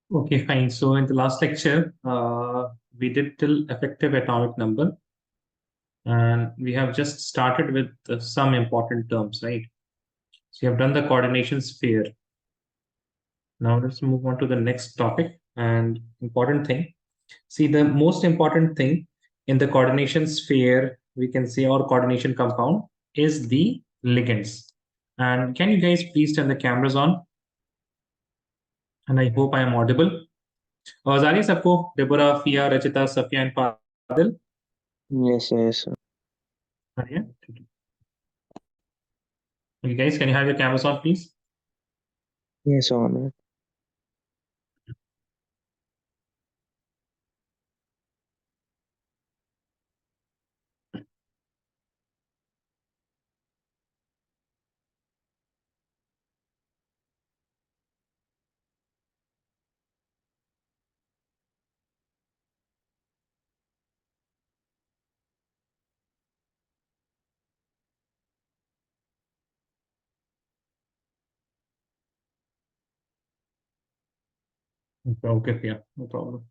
Okay, fine. So in the last lecture, we did till effective atomic number, and we have just started with some important terms, right? So you have done the coordination sphere. Now let's move on to the next topic and important thing. See, the most important thing in the coordination sphere, we can say, or coordination compound, is the ligands. And can you guys please turn the cameras on? And I hope I am audible. आवाज आ रही है सबको? Deborah, फिया, Rachita, Safia and Fadil? Yes. आ रही है? ठीक है. Okay, guys, can you have your cameras on, please? Yes, on. Okay, yeah, no problem.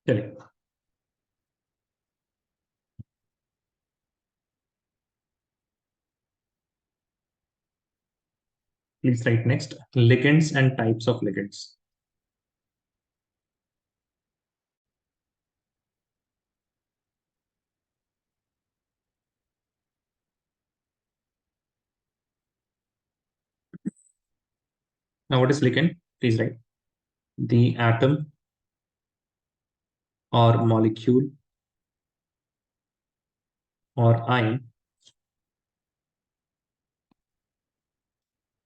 चलिए. Please write next. Ligands and types of ligands. Now, what is ligand? Please write. The atom or molecule or ion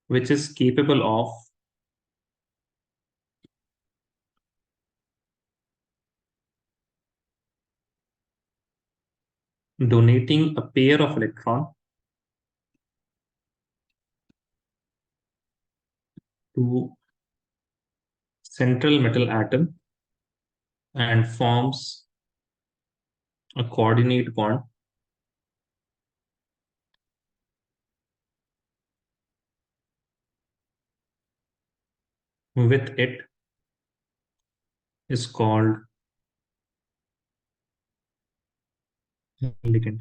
which is capable of donating a pair of electron to central metal atom and forms a coordinate bond with it is called ligand.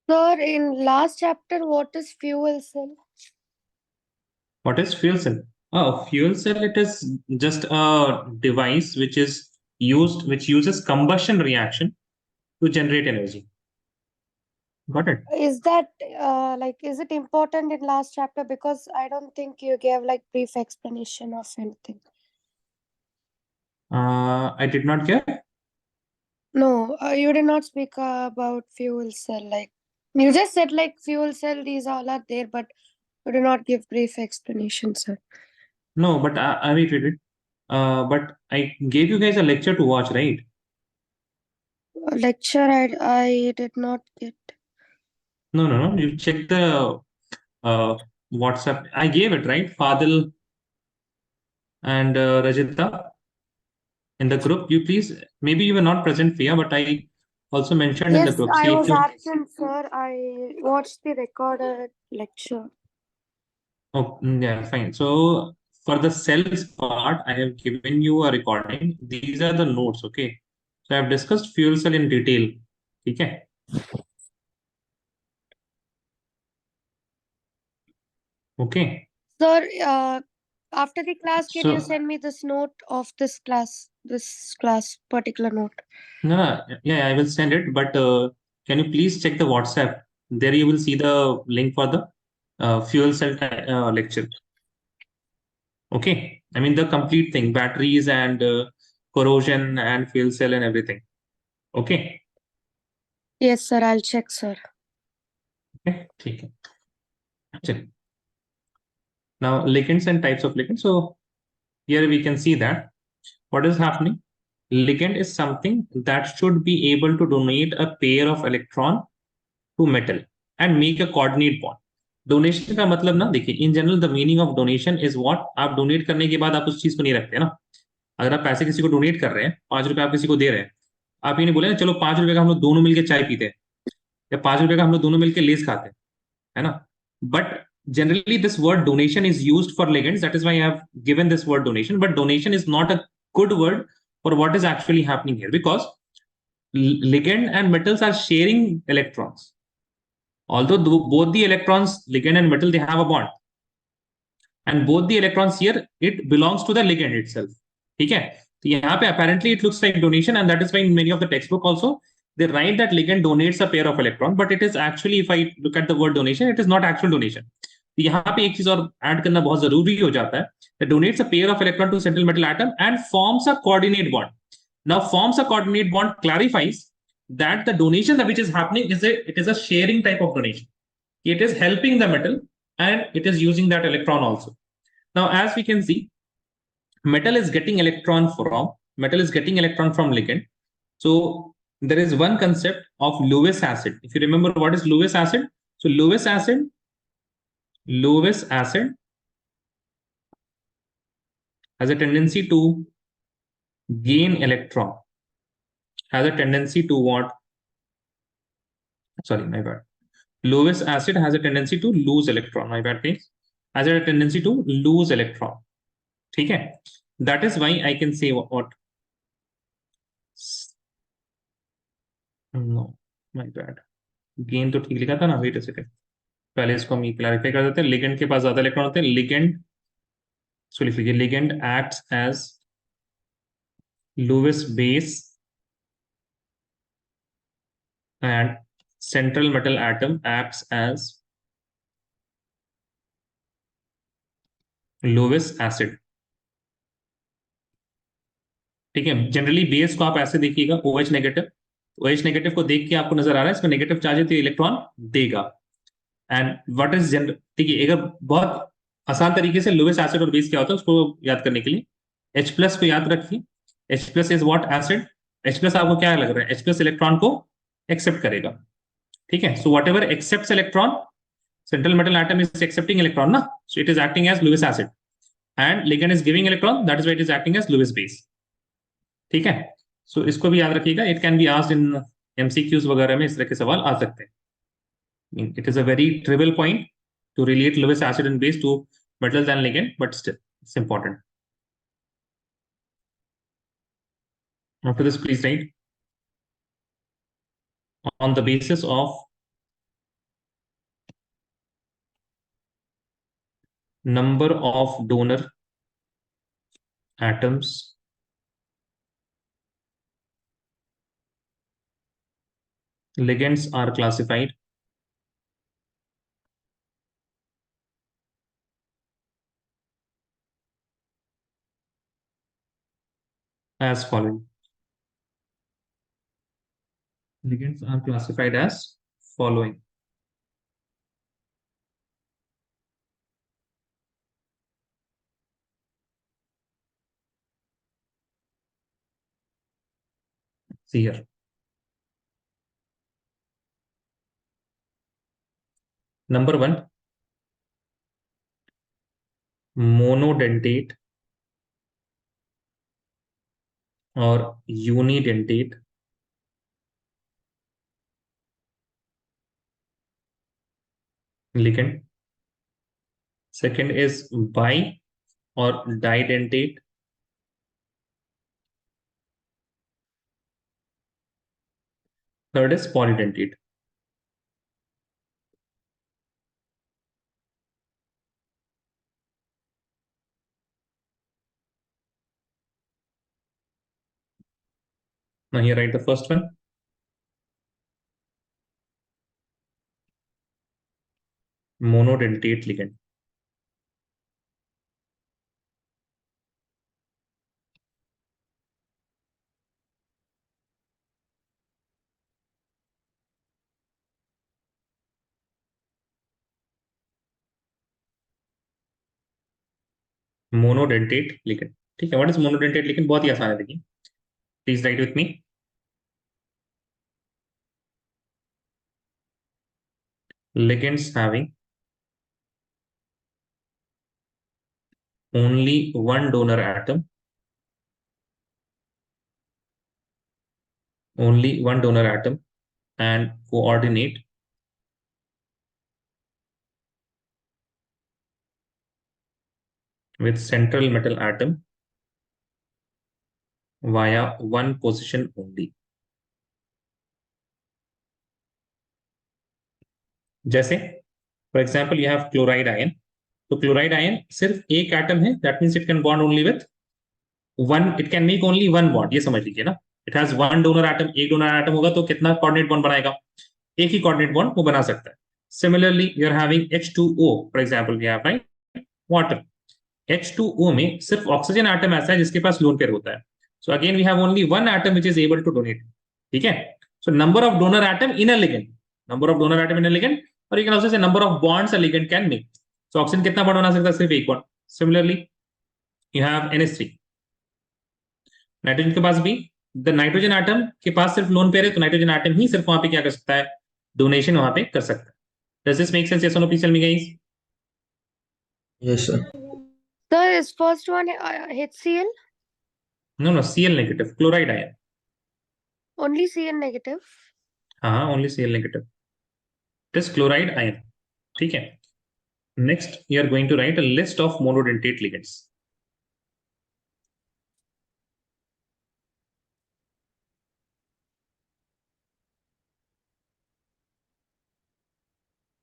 Sir, in last chapter, what is fuel cell? What is fuel cell? Oh, fuel cell, it is just a device which uses combustion reaction to generate energy. Got it? Is that is it important in last chapter? Because I don't think you gave like brief explanation of anything. I did not get. No, you did not speak about fuel cell. Like you just said, like fuel cell, these all are there, but you did not give brief explanation, sir. No, but I read it. But I gave you guys a lecture to watch, right? Lecture, I did not get. No. You check the WhatsApp. I gave it, right? Fadil and Rajita in the group. You please, maybe you were not present, Fia, but I also mentioned in the Yes, group. I See, if was you, absent, sir. I watched the recorded lecture. oh, yeah, fine. So for the cells part, I have given you a recording. These are the notes, okay? So I have discussed fuel cell in detail. Okay. Okay. Sir, after the class, can you So send me this note of this class particular note? no, yeah, I will send it. But can you please check the WhatsApp? There you will see the link for the fuel cell lecture. Okay. I mean the complete thing, batteries and corrosion and fuel cell and everything. Okay. Yes, sir. I'll check, sir. Okay. ठीक है. चलिए. Now ligands and types of ligands. So here we can see that what is happening. Ligand is something that should be able to donate a pair of electron to metal and make a coordinate bond. Donation का मतलब ना, देखिए, in general the meaning of donation is what, आप donate करने के बाद आप उस चीज को नहीं रखते ना. अगर आप पैसे किसी को डोनेट कर रहे हैं, 5 रुपए आप किसी को दे रहे हैं, आप ये नहीं बोले ना चलो 5 रुपए का हम लोग दोनों मिलकर चाय पीते हैं या 5 रुपए का हम लोग दोनों मिलकर लेस खाते हैं, है ना. But generally this word donation is used for ligands. That is why I have given this word donation. But donation is not a good word for what is actually happening here, because ligand and metals are sharing electrons. Although both the electrons, ligand and metal, they have a bond, and both the electrons here, it belongs to the ligand itself. ठीक है? तो यहाँ पे apparently it looks like donation, and that is why in many of the textbook also they write that ligand donates a pair of electron, but it is actually, if I look at the word donation, it is not actual donation. तो यहाँ पे एक चीज और add करना बहुत जरूरी हो जाता है. That donates a pair of electron to central metal atom and forms a coordinate bond. Now forms a coordinate bond clarifies that the donation which is happening is a sharing type of donation. It is helping the metal and it is using that electron also. Now, as we can see, metal is getting electron from ligand. So there is one concept of Lewis acid. If you remember what is Lewis acid, so Lewis acid has a tendency to gain electron, has a tendency to what? Sorry, my bad. Lewis acid has a tendency to lose electron. My bad, please. Has a tendency to lose electron. ठीक है? That is why I can say what? No, my bad. Gain तो ठीक लिखा था ना. Wait a second, पहले इसको हम क्लैरिफाई कर देते हैं. लिगेंड के पास ज्यादा इलेक्ट्रॉन होते हैं. लिगेंड, सो लिख लीजिए, ligand acts as Lewis base and central metal atom acts as Lewis acid. ठीक है? जनरली बेस को आप ऐसे देखिएगा, OH नेगेटिव. OH नेगेटिव को देख के आपको नजर आ रहा है इसमें नेगेटिव चार्ज है तो इलेक्ट्रॉन देगा. एंड व्हाट इज जनरल, ठीक है, अगर बहुत आसान तरीके से लुइस एसिड और बेस क्या होता है उसको याद करने के लिए H प्लस को याद रखिए. H plus is what? Acid. H plus आपको क्या लग रहा है? H प्लस इलेक्ट्रॉन को एक्सेप्ट करेगा. ठीक है? So what ever accepts electron, central metal atom is accepting electron ना, so it is acting as Lewis acid, and ligand is giving electron, that is why it is acting as Lewis base. ठीक है? So इसको भी याद रखिएगा. It can be asked in MCQs वगैरह में, इस तरह के सवाल आ सकते हैं. It is a very trivial point to relate Lewis acid and base to metals and ligand, but still it's important. After this, please write, on the basis of number of donor atoms, ligands are classified as following. Ligands are classified as following. See here. Number one, monodentate or unidentate ligand. Second is bi or didentate. Third is polydentate. Now here write the first one. Monodentate ligand. Monodentate ligand. ठीक है? What is monodentate ligand? बहुत ही आसान है, देखिए. Please write with me. Ligands having only one donor atom, and coordinate with central metal atom via one position only. जैसे for example you have chloride ion, तो chloride ion सिर्फ एक atom है, that means it can bond only with one, it can make only one bond, ये समझ लीजिए ना. It has one donor atom, एक डोनर एटम होगा तो कितना कोऑर्डिनेट बॉन्ड बनाएगा, एक ही कोऑर्डिनेट बॉन्ड वो बना सकता है. Similarly you are having H2O for example, we have write water. H2O में सिर्फ ऑक्सीजन एटम ऐसा है जिसके पास लोन पेयर होता है. So again we have only one atom which is able to donate. ठीक है. So number of donor atom in a ligand, number of donor atom in a ligand, और you can also say number of bonds a ligand can make. So oxygen कितना bond बना सकता है, सिर्फ एक bond. Similarly you have NH3, nitrogen के पास भी द नाइट्रोजन एटम के पास सिर्फ लोन पेयर है, तो नाइट्रोजन एटम ही सिर्फ वहां पे क्या कर सकता है, डोनेशन वहां पे कर सकता है. Does this make sense? Yes और no, please tell me guys. Yes, sir. Sir, is first one HCl? No, Cl negative, chloride ion. Only Cl negative? हाँ, only Cl negative, it is chloride ion. ठीक है. Next you are going to write a list of monodentate ligands.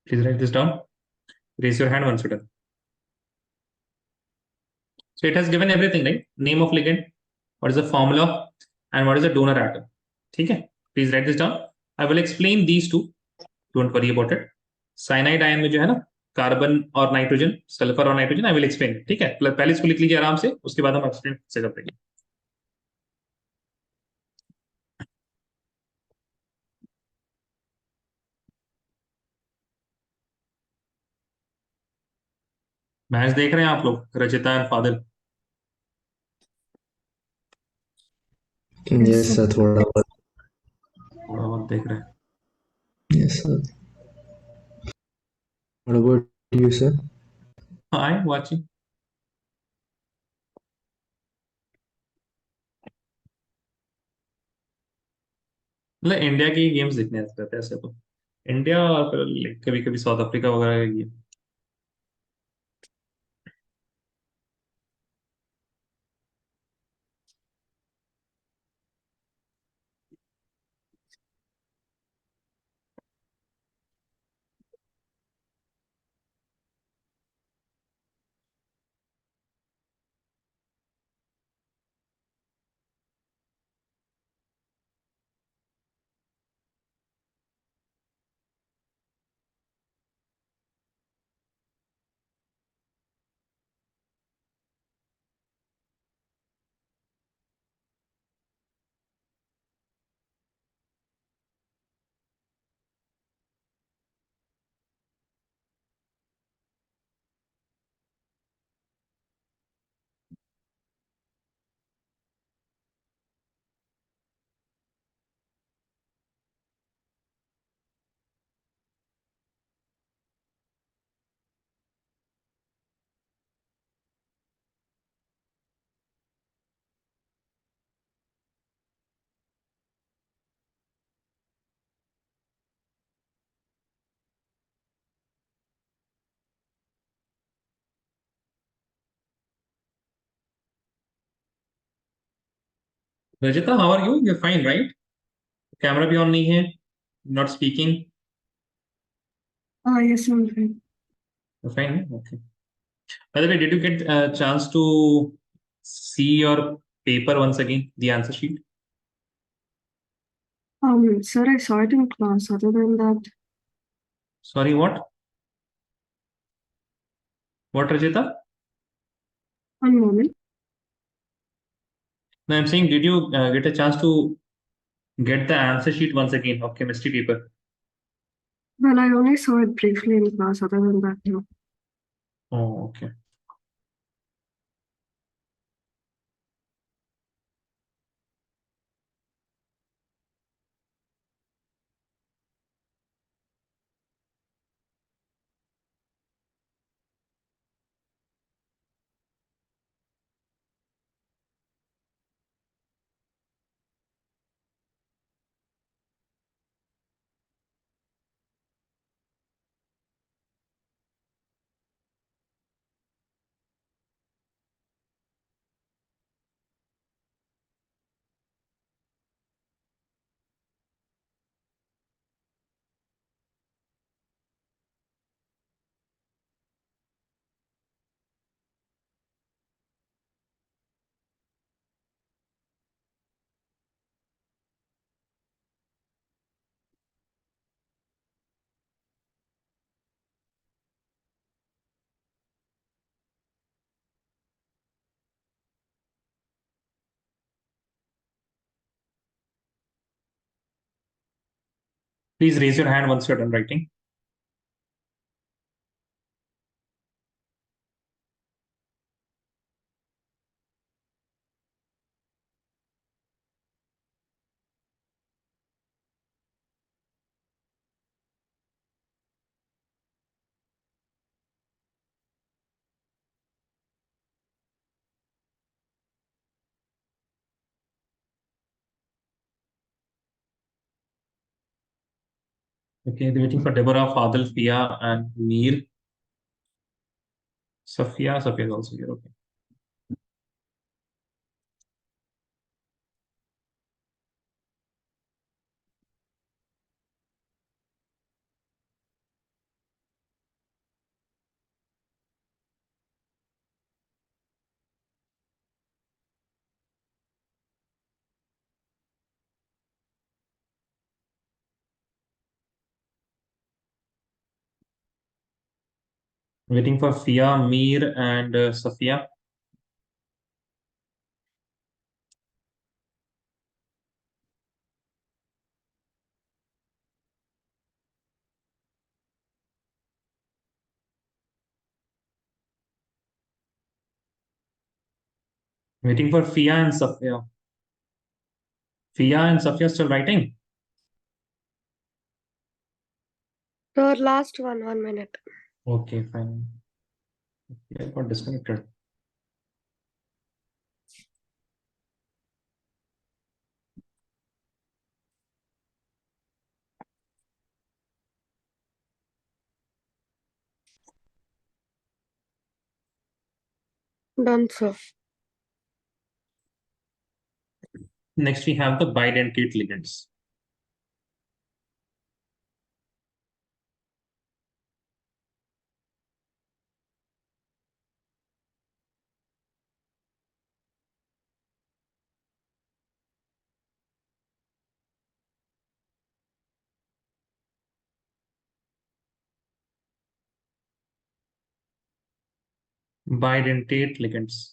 Please write this down. Raise your hand once you're done. So it has given everything, right? Name of ligand, what is the formula, and what is the donor atom. ठीक है. Please write this down. I will explain these two. Don't worry about it. Cyanide ion में जो है ना, carbon और nitrogen, sulphur और nitrogen, I will explain. ठीक है. पहले इसको लिख लीजिए आराम से, उसके बाद हम एक्सप्लेन से करेंगे. मैच देख रहे हैं आप लोग, Rachita and father? Yes, sir. थोड़ा बहुत. थोड़ा बहुत देख रहे हैं. Yes, sir. What about you, sir? I watching. मतलब इंडिया की गेम्स देखने आते रहते हैं ऐसे तो. इंडिया और फिर कभी कभी साउथ अफ्रीका वगैरह की. Rajitha, how are you? You fine right? Camera भी ऑन नहीं है, not speaking. Yes, I'm fine. Fine है, okay. By the way, did you get chance to see your paper once again, the answer sheet? Sir, I saw it in class. Other than that, Sorry, what Rajita? one moment. No, I'm saying, did you get a chance to get the answer sheet once again of chemistry paper? Well, I only saw it briefly in class. Other than that, no. Oh, okay. Please raise your hand once you're done writing. Okay, they're waiting for Deborah, Fadil, Fia, and Mir. Safia is also here. Okay. Waiting for Fia, Mir, and Safia. Waiting for Fia and Safia. Fia and Safia still writing? Your last one, 1 minute. Okay, fine. I got disconnected. Done, sir. Next, we have the bidentate ligands. Bidentate ligands.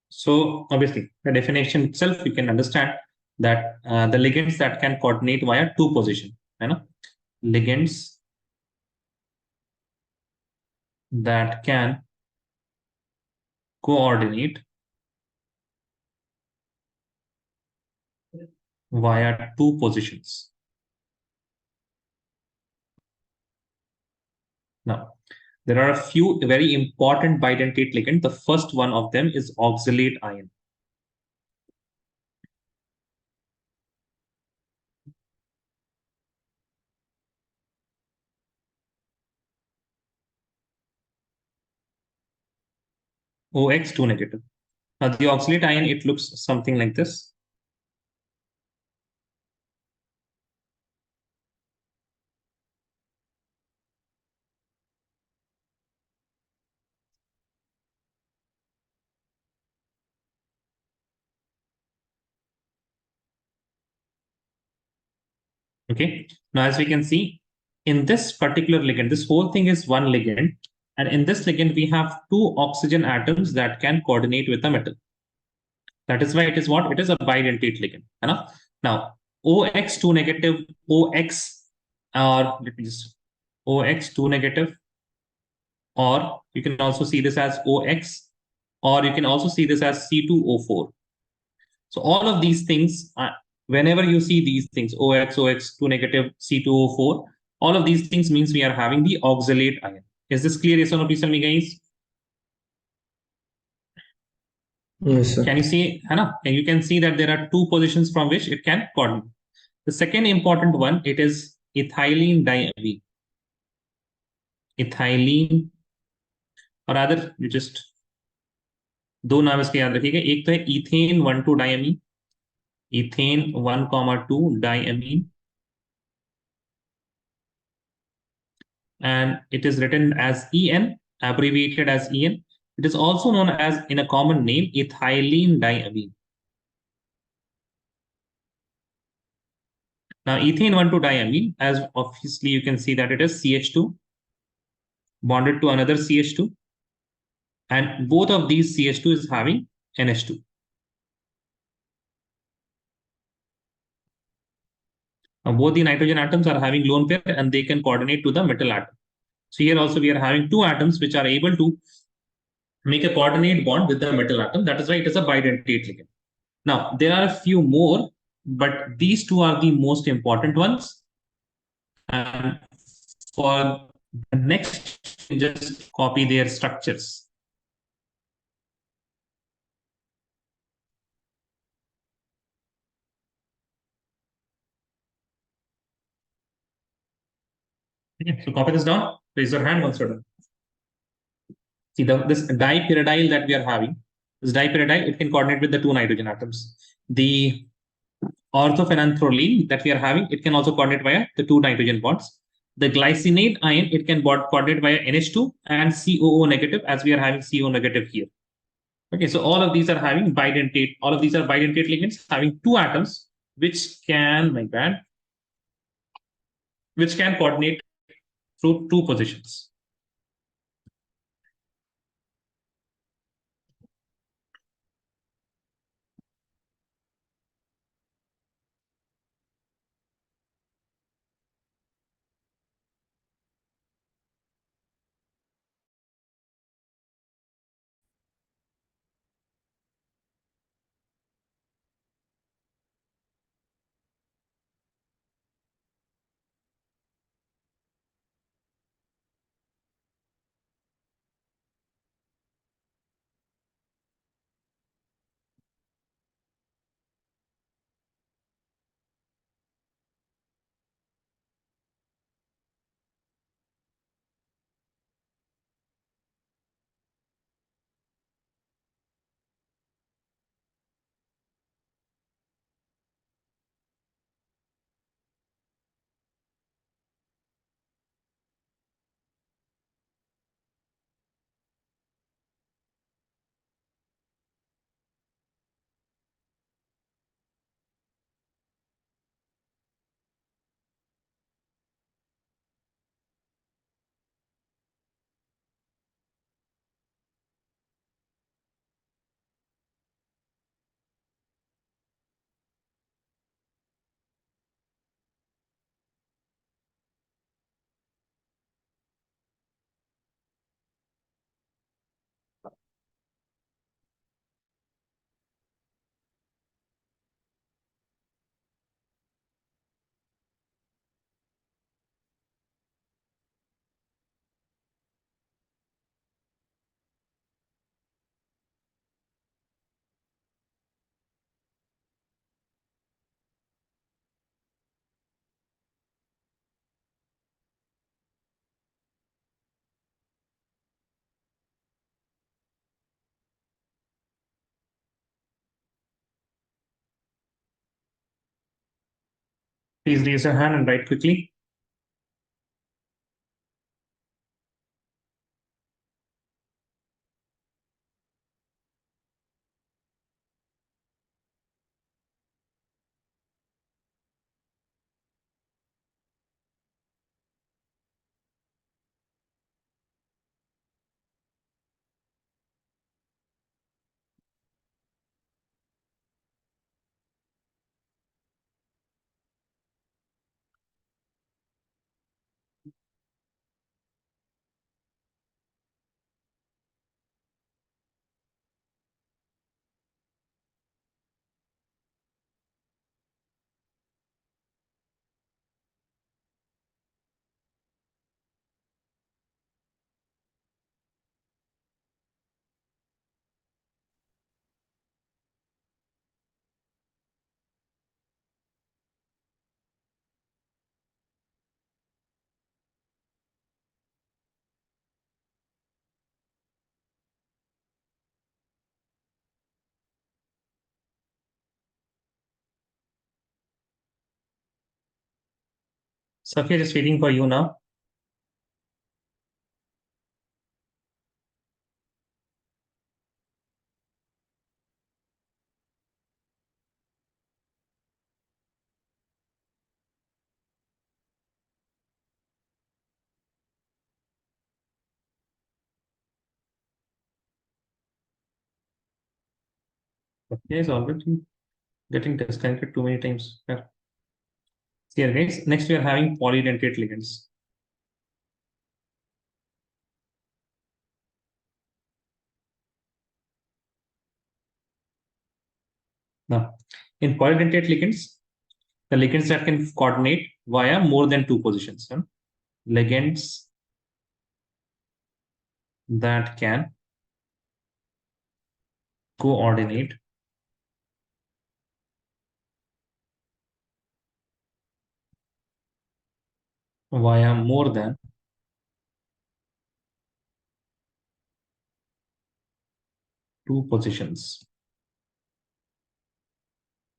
So obviously, the definition itself, you can understand that the ligands that can coordinate via two position, you know, ligands that can coordinate via two positions. Now, there are a few very important bidentate ligands. The first one of them is oxalate ion. OX2 negative. Now, the oxalate ion, it looks something like this. Okay. Now, as we can see, in this particular ligand, this whole thing is one ligand. And in this ligand, we have two oxygen atoms that can coordinate with a metal. That is why it is what? It is a bidentate ligand. Now, OX2 negative, OX, or let me just, OX2 negative, or you can also see this as OX, or you can also see this as C2O4. So all of these things, whenever you see these things, OX, OX2 negative, C2O4, all of these things means we are having the oxalate ion. Is this clear? Yes or no? Please tell me, guys. Yes, sir. Can you see, Hannah? And you can see that there are two positions from which it can coordinate. The second important one, it is ethylene diamine. Ethylene, or rather, you just दो नाम इसके याद रखिएगा. एक तो है ethane 1,2 diamine, ethane 1,2 diamine, and it is written as En, abbreviated as En. It is also known as, in a common name, ethylene diamine. Now, ethane 1,2 diamine, as obviously you can see that it is CH2 bonded to another CH2, and both of these CH2 is having NH2. Both the nitrogen atoms are having lone pair and they can coordinate to the metal atom. So here also we are having two atoms which are able to make a coordinate bond with the metal atom. That is why it is a bidentate ligand. Now, there are a few more, but these two are the most important ones. And for the next, just copy their structures. Okay, so copy this down. Raise your hand once you're done. See, this dipyridyl that we are having, this dipyridyl, it can coordinate with the two nitrogen atoms. The orthophenanthroline that we are having, it can also coordinate via the two nitrogen bonds. The glycinate ion, it can coordinate via NH2 and COO negative, as we are having CO negative here. Okay, so all of these are having bidentate, all of these are bidentate ligands having two atoms, which can, like that, which can coordinate through two positions. Please raise your hand and write quickly. Safia, just waiting for you now. Okay, it's already getting disconnected too many times. Yeah. Here guys, next we are having polydentate ligands. Now, in polydentate ligands, the ligands that can coordinate via more than two positions. Ligands that can coordinate via more than two positions.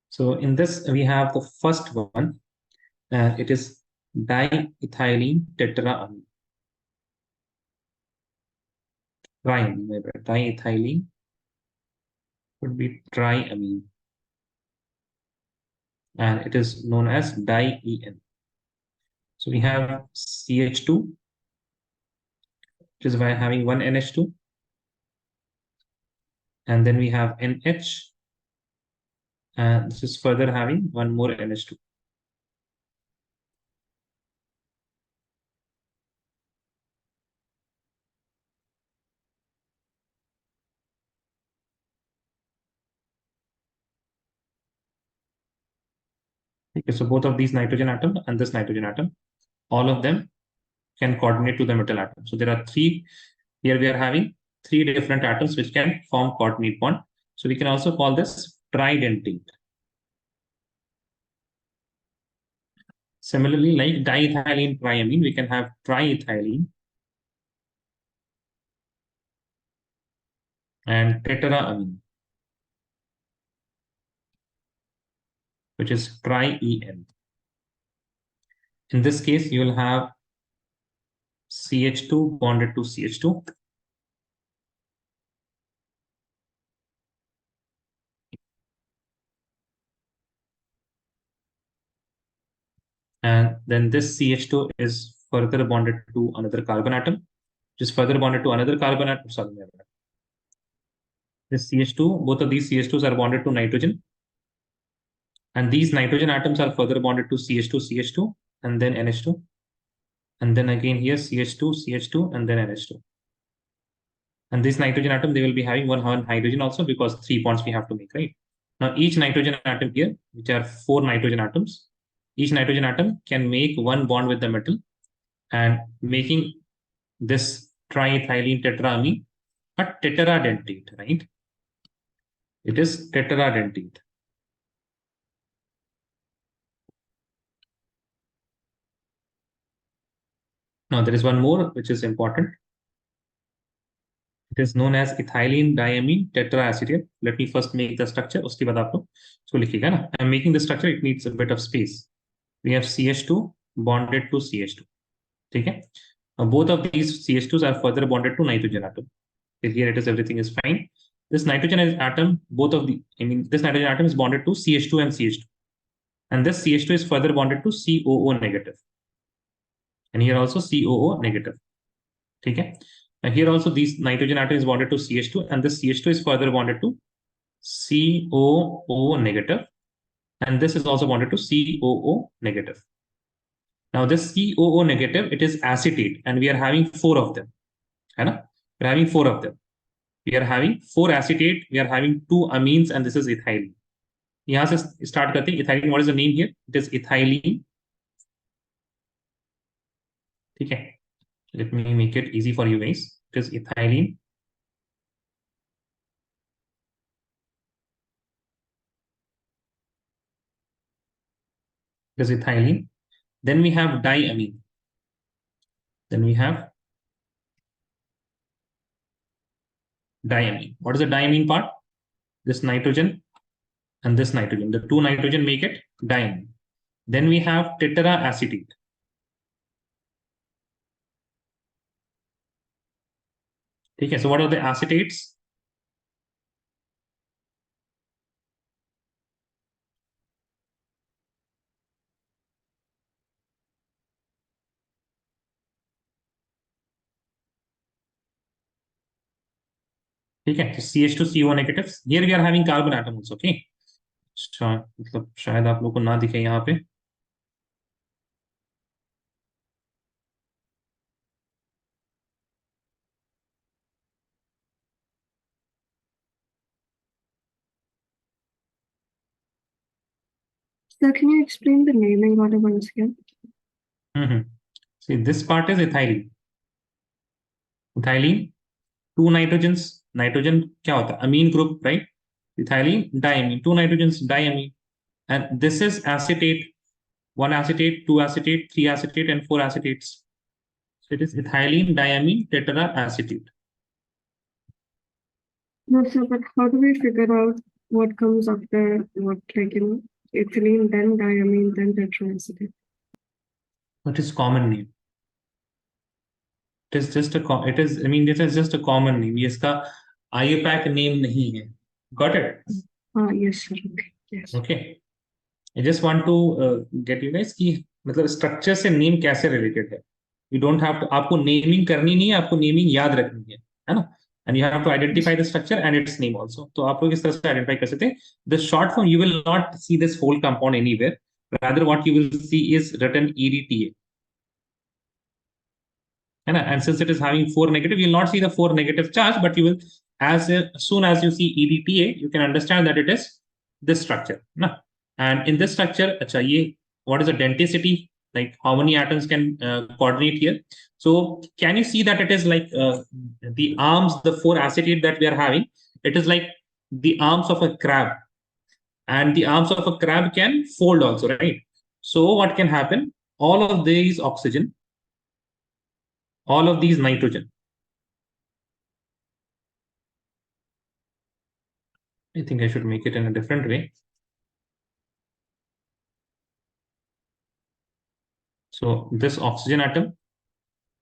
So in this, we have the first one, and it is diethylene tetraamine. Triamine, diethylene would be triamine, and it is known as di-EN. So we have CH2, which is by having one NH2, and then we have NH, and this is further having one more NH2. Okay, so both of these nitrogen atom and this nitrogen atom, all of them can coordinate to the metal atom. So there are three, here we are having three different atoms which can form coordinate bond. So we can also call this tridentate. Similarly, like diethylene triamine, we can have triethylene and tetraamine, which is tri-EN. In this case, you will have CH2 bonded to CH2. And then this CH2 is further bonded to another carbon atom, which is further bonded to another carbon atom. Sorry, this CH2, both of these CH2s are bonded to nitrogen. And these nitrogen atoms are further bonded to CH2, CH2, and then NH2. And then again here CH2, CH2, and then NH2. And this nitrogen atom, they will be having one hydrogen also, because 3 bonds we have to make, right? Now each nitrogen atom here, which are 4 nitrogen atoms, each nitrogen atom can make one bond with the metal, and making this triethylene tetraamine a tetradentate, right? It is tetradentate. Now there is one more which is important. It is known as ethylene diamine tetraacetate. Let me first make the structure. उसके बाद आप लोग इसको लिखिएगा ना. I'm making the structure. It needs a bit of space. We have CH2 bonded to CH2. ठीक है? Now both of these CH2s are further bonded to nitrogen atom. Here it is, everything is fine. This nitrogen atom, this nitrogen atom is bonded to CH2 and CH2. And this CH2 is further bonded to COO negative. And here also COO negative. Okay. And here also this nitrogen atom is bonded to CH2, and this CH2 is further bonded to COO negative. And this is also bonded to COO negative. Now this COO negative, it is acetate, and we are having 4 of them. We're having 4 of them. We are having 4 acetate, we are having 2 amines, and this is ethylene. यहाँ से start करते हैं. Ethylene, what is the name here? It is ethylene. ठीक है. Let me make it easy for you guys. It is ethylene. It is ethylene. Then we have diamine. Then we have diamine. What is the diamine part? This nitrogen and this nitrogen. The 2 nitrogen make it diamine. Then we have tetraacetate. Okay, so what are the acetates? Okay, so CH2CO negatives. Here we are having carbon atoms. Okay, मतलब शायद आप लोगों को ना दिखे यहाँ पे. Sir, can you explain the naming order once again? See, this part is ethylene. Ethylene, 2 nitrogens. Nitrogen क्या होता है? Amine group, right? Ethylene, diamine. 2 nitrogens, diamine. And this is acetate. 1 acetate, 2 acetate, 3 acetate, and 4 acetates. So it is ethylene diamine tetraacetate. No, sir, but how do we figure out what comes after what, like, ethylene, then diamine, then tetraacetate? What is common name? It is just a this is just a common name. ये इसका IUPAC name नहीं है. Got it? Yes, sir. Okay. Yes. Okay. I just want to get you guys कि मतलब structure से name कैसे related है. You don't have to, आपको नेमिंग करनी नहीं है, आपको नेमिंग याद रखनी है ना? And you have to identify the structure and its name also. तो आप लोग इस तरह से आइडेंटिफाई कर सकते हैं. The short form, you will not see this whole compound anywhere. Rather, what you will see is written EDTA. And since it is having 4 negative, you will not see the 4 negative charge, but you will, as soon as you see EDTA, you can understand that it is this structure. And in this structure, what is the denticity? Like how many atoms can coordinate here? So can you see that it is like the arms, the 4 acetate that we are having, it is like the arms of a crab. And the arms of a crab can fold also, right? So what can happen? All of these oxygen, all of these nitrogen. I think I should make it in a different way. So this oxygen atom,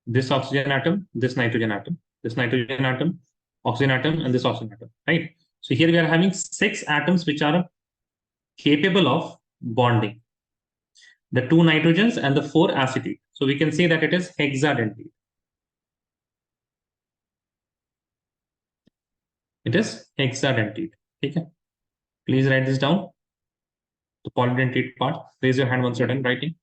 this oxygen atom, this nitrogen atom, this nitrogen atom, oxygen atom, and this oxygen atom, right? So here we are having 6 atoms which are capable of bonding. The 2 nitrogens and the 4 acetate. So we can say that it is hexadentate. It is hexadentate. Okay. Please write this down. The polydentate part. Raise your hand once you're done writing.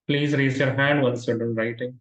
Please raise your hand once you're done writing.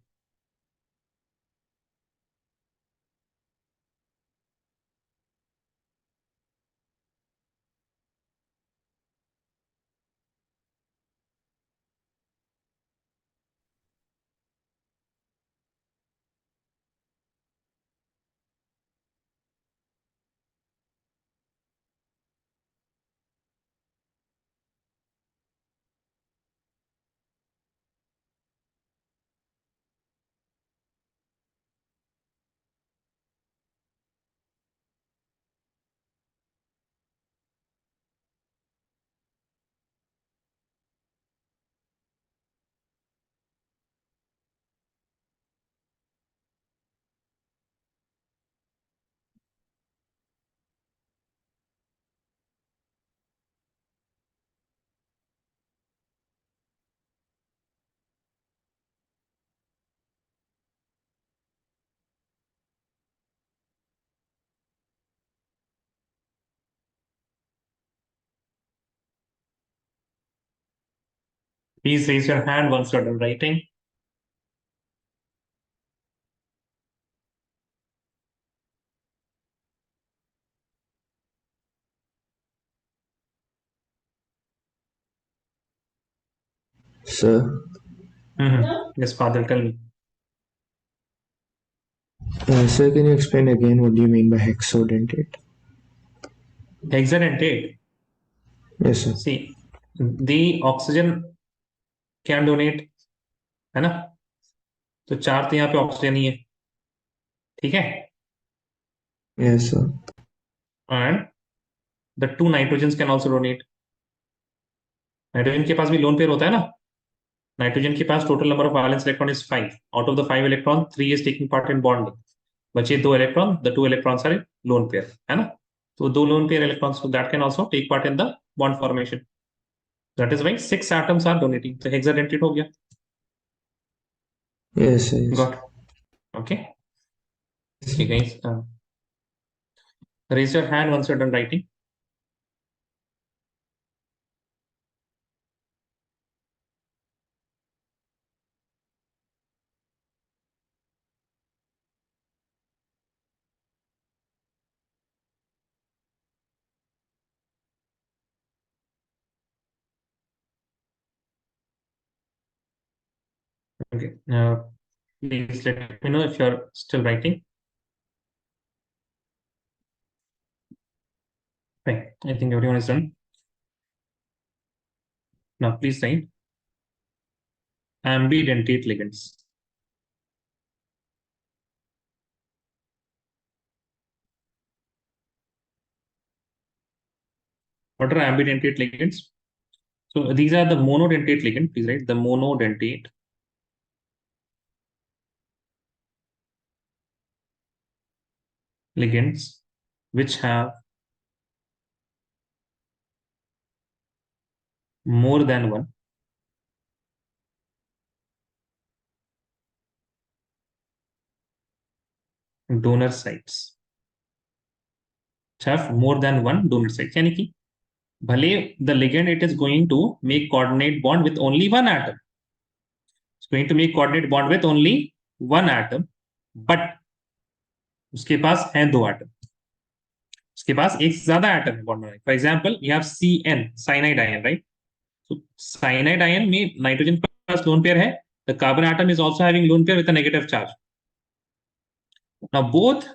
Please raise your hand once you're done writing. Sir, Yes, Father, tell me. sir, can you explain again what do you mean by hexadentate? Hexadentate. Yes, sir. See, the oxygen can donate, है ना? तो 4 तो यहाँ पे oxygen ही है, ठीक है? Yes, sir. And the 2 nitrogens can also donate. Nitrogen के पास भी लोन पेयर होता है ना. नाइट्रोजन के पास total number of valence electron is 5. Out of the 5 electron 3 is taking part in bonding. बचे 2 electron. The 2 electrons are lone pair, है ना. तो 2 lone pair electrons that can also take part in the bond formation. That is why 6 atoms are donating. तो hexadentate हो गया. Yes, yes. Got. Okay. Okay guys, raise your hand once you're done writing. Okay. Please let me know if you're still writing. Fine. I think everyone is done. Now please write ambidentate ligands. What are ambidentate ligands? So these are the monodentate ligand. Please write the monodentate ligands which have more than one donor sites. Have more than one donor site. यानी कि भले the ligand it is going to make coordinate bond with only one atom. It's going to make coordinate bond with only one atom, but उसके पास है 2 atom. उसके पास एक से ज्यादा atom है बॉन्ड बनाने. For example you have CN cyanide ion, right. So cyanide ion में nitrogen के पास लोन पेयर है. The carbon atom is also having lone pair with a negative charge. Now both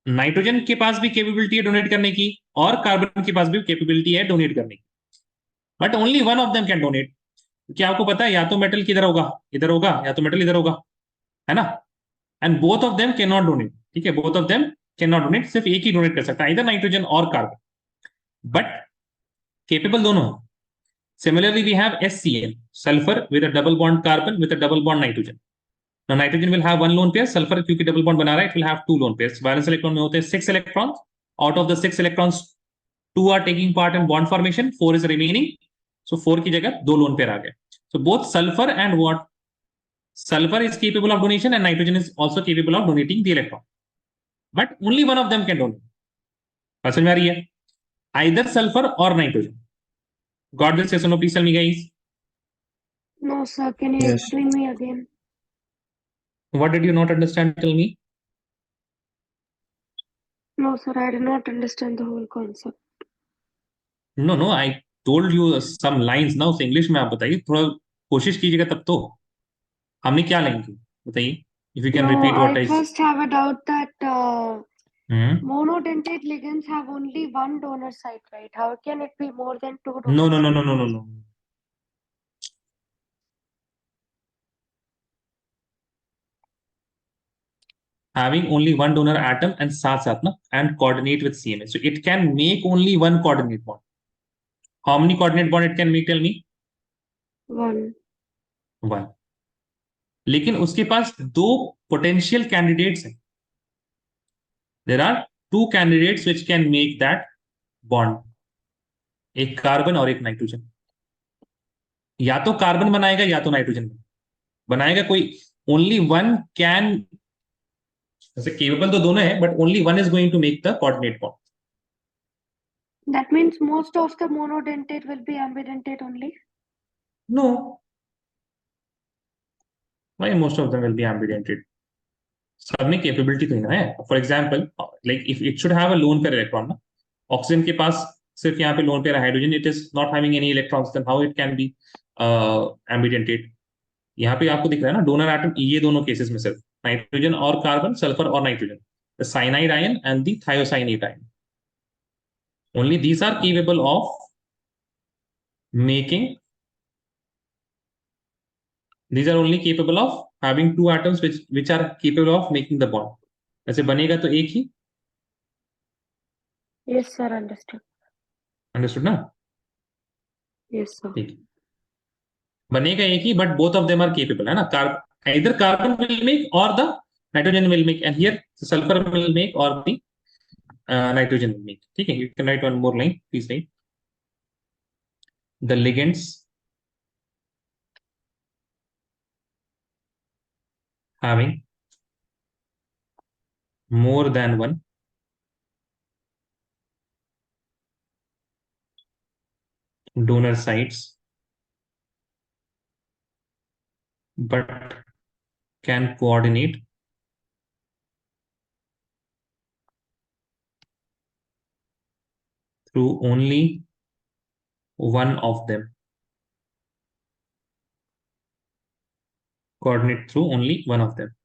nitrogen के पास भी capability है donate करने की और कार्बन के पास भी कैपेबिलिटी है डोनेट करने की. But only one of them can donate. क्या आपको पता है या तो मेटल किधर होगा, इधर होगा, या तो मेटल इधर होगा, है ना. And both of them can not donate. ठीक है, both of them can not donate. सिर्फ एक ही डोनेट कर सकता है, इधर नाइट्रोजन और कार्बन. बट केपेबल दोनों. Similarly, we have SCl, sulfur with a double bond carbon with a double bond nitrogen. Now, nitrogen will have one lone pair. Sulfur क्योंकि double bond बना रहा है, it will have 2 lone pairs. Valence electron में होते हैं 6 electrons. Out of the 6 electrons, 2 are taking part in bond formation. 4 is remaining. So 4 की जगह 2 lone pair आ गए. So both sulfur and what? Sulfur is capable of donation and nitrogen is also capable of donating the electron. But only one of them can donate. समझ में आ रही है? Either sulfur or nitrogen. Got this? Yes or no? Please tell me, guys. No, sir. Can you Yes. explain me again? What did you not understand? Tell me. No, sir. I did not understand the whole concept. No, I told you some lines. Now उसे English में आप बताइए, थोड़ा कोशिश कीजिएगा तब तो. हमने क्या लेंगे बताइए. If you can No, repeat what I I first have a doubt that Hmm? monodentate ligands have only one donor site, right? How can it be more than 2 donor No. sites? Having only one donor atom and साथ साथ ना and coordinate with CMA. So it can make only one coordinate bond. How many coordinate bond it can make? Tell me. 1. 1. लेकिन उसके पास 2 potential candidates हैं. There are 2 candidates which can make that bond. एक carbon और एक nitrogen. या तो carbon बनाएगा या तो नाइट्रोजन बनाएगा कोई. Only one can. जैसे केपेबल तो दोनों है, but only one is going to make the coordinate bond. That means most of the monodentate will be ambidentate only? No. Why most of them will be ambidentate? सब में capability तो ना है. For example like if it should have a lone pair electron ना. Oxygen के पास सिर्फ यहाँ पे lone pair hydrogen, it is not having any electrons, then how it can be ambidentate. यहाँ पे आपको दिख रहा है ना डोनर एटम, ये दोनों केसेस में सिर्फ नाइट्रोजन और कार्बन, सल्फर और nitrogen, the cyanide ion and the thiocyanate ion. Only these are capable of making. These are only capable of having 2 atoms which are capable of making the bond. ऐसे बनेगा तो एक ही. Yes, sir. Understood. Understood ना? Yes, sir. ठीक है, बनेगा एक ही, but both of them are capable, है ना? इधर कार्बन विल मेक और the nitrogen will make, and here sulphur will make और द नाइट्रोजन विल मेक. ठीक है, you can write one more line, please write the ligands having more than one donor sites but can coordinate through only one of them. Coordinate through only one of them.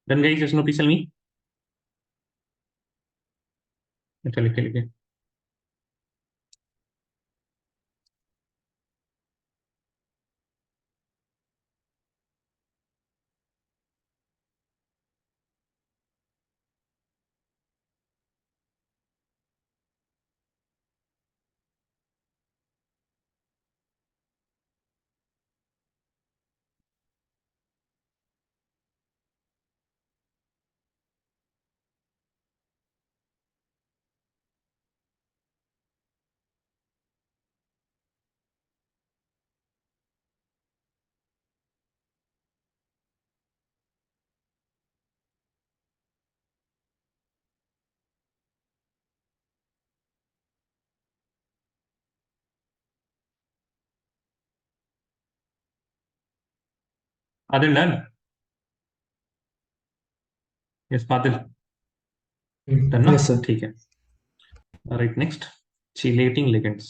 Then guys, just no, please tell me. अच्छा, लिखे लिखे. Adil done? Yes, Adil. Done ना? Yes, sir. ठीक है. All right, next. Chelating ligands.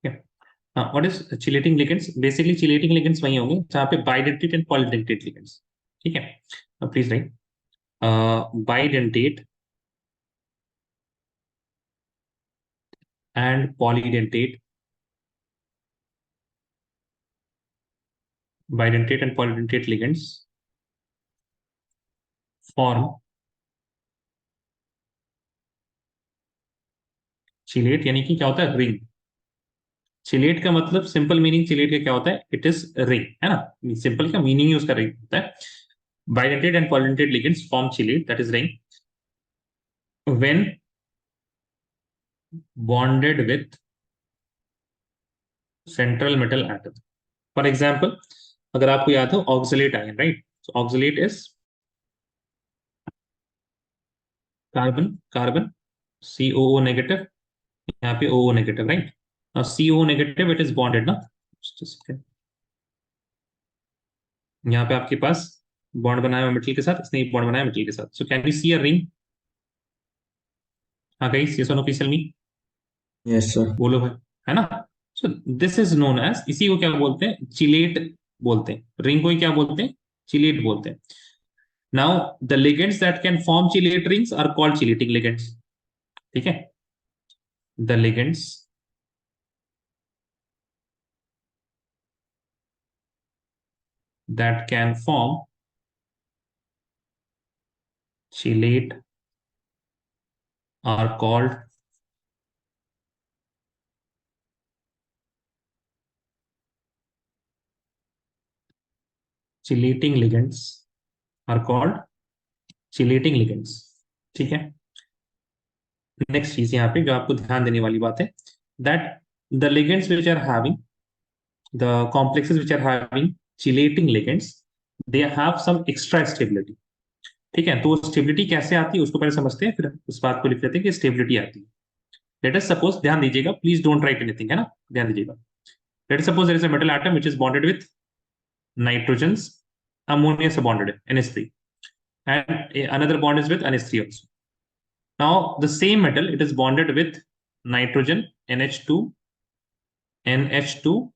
Yeah. What is chelating ligands? Basically, chelating ligands वही होंगे जहाँ पे bidentate and polydentate ligands. ठीक है. Please write. Bidentate and polydentate ligands form chelate, यानी कि क्या होता है? रिंग. चिलेट का मतलब, सिंपल मीनिंग चिलेट का क्या होता है? इट इज रिंग, है ना? सिंपल का मीनिंग ही उसका रिंग होता है. Bidentate and polydentate ligands form chelate, that is ring, when bonded with central metal atom. For example, अगर आपको याद हो oxalate ion, right? So oxalate is carbon carbon COO negative, यहाँ पे OO negative, right? COO negative, it is bonded ना. यहाँ पे आपके पास बॉन्ड बनाया मेटल के साथ, इसने बॉन्ड बनाया मेटल के साथ. So can we see a ring? हाँ गाइस, यस और no, please tell me. Yes, sir. बोलो भाई, है ना? So this is known as, इसी को क्या बोलते हैं? चिलेट बोलते हैं. रिंग को ही क्या बोलते हैं? चिलेट बोलते हैं. Now the ligands that can form chelate rings are called chelating ligands. ठीक है, the ligands that can form chelate are called chelating ligands, are called chelating ligands. ठीक है. नेक्स्ट चीज यहाँ पे जो आपको ध्यान देने वाली बात है, that the ligands which are having the complexes which are having chelating ligands, they have some extra stability. ठीक है, तो स्टेबिलिटी कैसे आती है उसको पहले समझते हैं, फिर उस बात को लिख लेते हैं कि स्टेबिलिटी आती है. Let us suppose, ध्यान दीजिएगा, please don't write anything, है ना, ध्यान दीजिएगा. Let us suppose there is a metal atom which is bonded with nitrogens, ammonia is bonded, NH3, and another bond is with NH3 also. Now the same metal, it is bonded with nitrogen, NH2, NH2,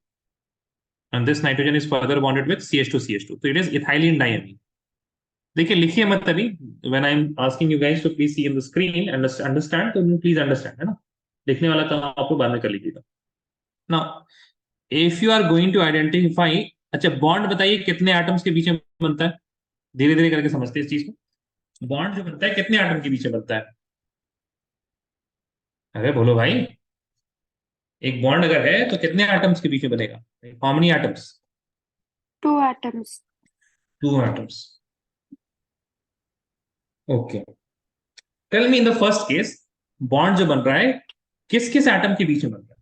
and this nitrogen is further bonded with CH2, CH2. So it is ethylene diamine. देखिए लिखिए मत अभी. When I'm asking you guys to please see in the screen and understand, तो please understand, है ना. लिखने वाला काम आपको बाद में कर लीजिएगा. Now, if you are going to identify, अच्छा बॉन्ड बताइए कितने एटम्स के बीच में बनता है. धीरे धीरे करके समझते हैं इस चीज को. बॉन्ड जो बनता है कितने एटम के बीच में बनता है. अरे बोलो भाई, एक बॉन्ड अगर है तो कितने एटम्स के बीच में बनेगा. How many atoms. 2 atoms. 2 atoms. Okay. Tell me in the first case, bond जो बन रहा है किस किस एटम के बीच में बन रहा है.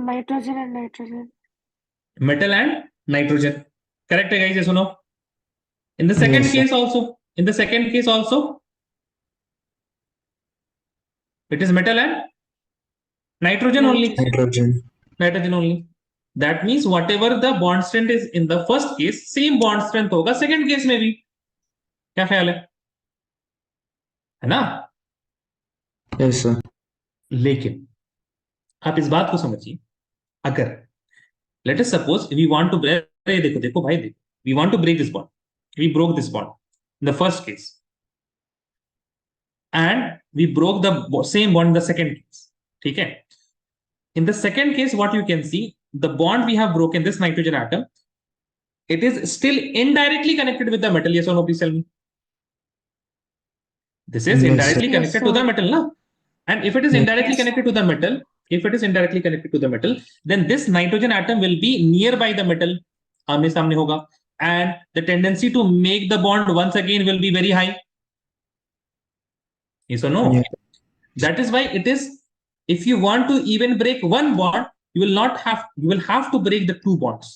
Nitrogen and nitrogen. Metal and nitrogen. Correct है गाइस, ये सुनो. In the second Yes, sir. case also, in the second case also, it is metal and nitrogen only. Nitrogen. Nitrogen only. That means whatever the bond strength is in the first case, same bond strength होगा second case में भी. क्या ख्याल है ना. Yes, sir. लेकिन आप इस बात को समझिए, अगर let us suppose we want to break, देखो देखो भाई देखो, we want to break this bond, we broke this bond in the first case, and we broke the same bond in the second case. ठीक है. In the second case, what you can see, the bond we have broken, this nitrogen atom, it is still indirectly connected with the metal. Yes or no, please tell me. This is Yes, indirectly sir. connected Yes, to the sir. metal, na? And if it is Yes. indirectly connected to the metal, if it is indirectly connected to the metal, then this nitrogen atom will be nearby the metal, आमने सामने होगा, and the tendency to make the bond once again will be very high. Yes or no? Yes. That is why it is, if you want to even break one bond, you will have to break the 2 bonds.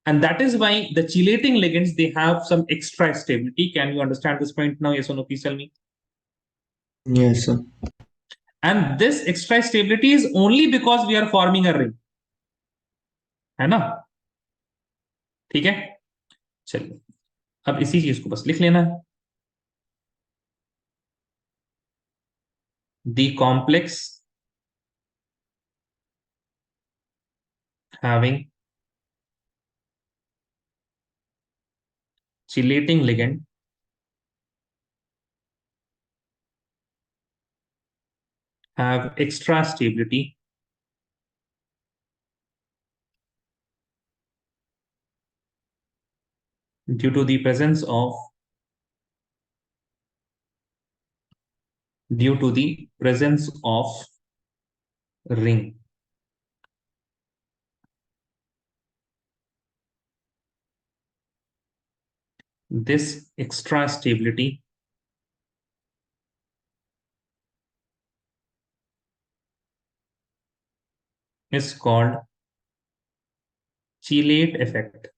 And that is why the chelating ligands, they have some extra stability. Can you understand this point now? Yes or no? Please tell me. Yes, sir. And this extra stability is only because we are forming a ring. है ना. ठीक है. चलिए अब इसी चीज को बस लिख लेना है. The complex having chelating ligand have extra stability due to the presence of ring. This extra stability is called chelate effect.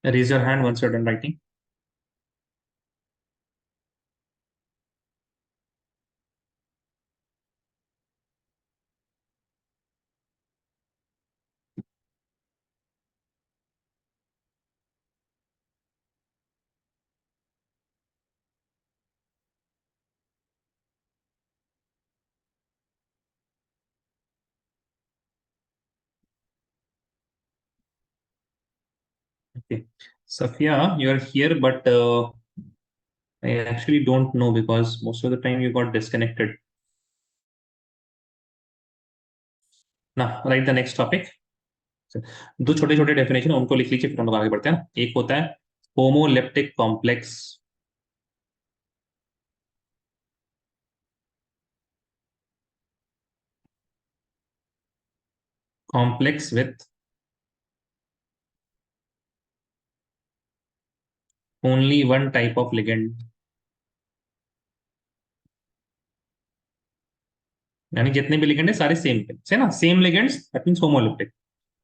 Raise your hand once you're done writing. Okay. Safia, you are here, but I actually don't know because most of the time you got disconnected. Now, write the next topic. दो छोटे छोटे definition उनको लिख लीजिए, फिर हम लोग आगे बढ़ते हैं ना। एक होता है homoleptic complex, complex with only one type of ligand, यानी जितने भी लिगेंड है सारे सेम से ना, same ligands, that means homoleptic.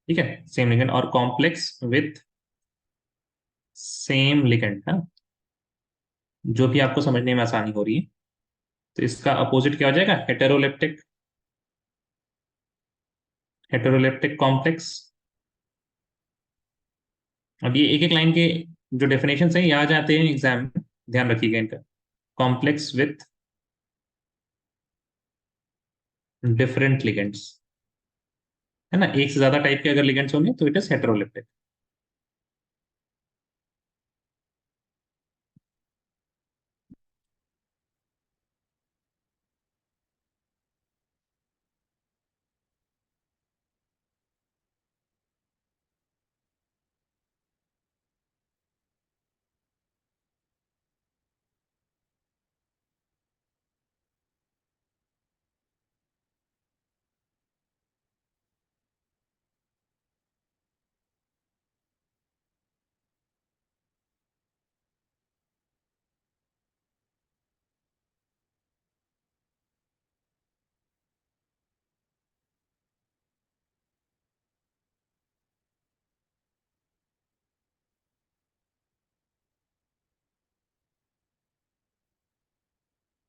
ठीक है, सेम लिगेंड और कॉम्प्लेक्स विथ सेम लिगेंड है, जो भी आपको समझने में आसानी हो रही है। तो इसका अपोजिट क्या हो जाएगा? Heteroleptic, heteroleptic complex. अब ये एक एक लाइन के जो डेफिनेशन है ये आ जाते हैं एग्जाम में, ध्यान रखिएगा इनका। कॉम्प्लेक्स विथ डिफरेंट लिगेंड्स, है ना, एक से ज्यादा टाइप के अगर लिगेंड्स होंगे तो इट इज हेटेरोलेप्टिक।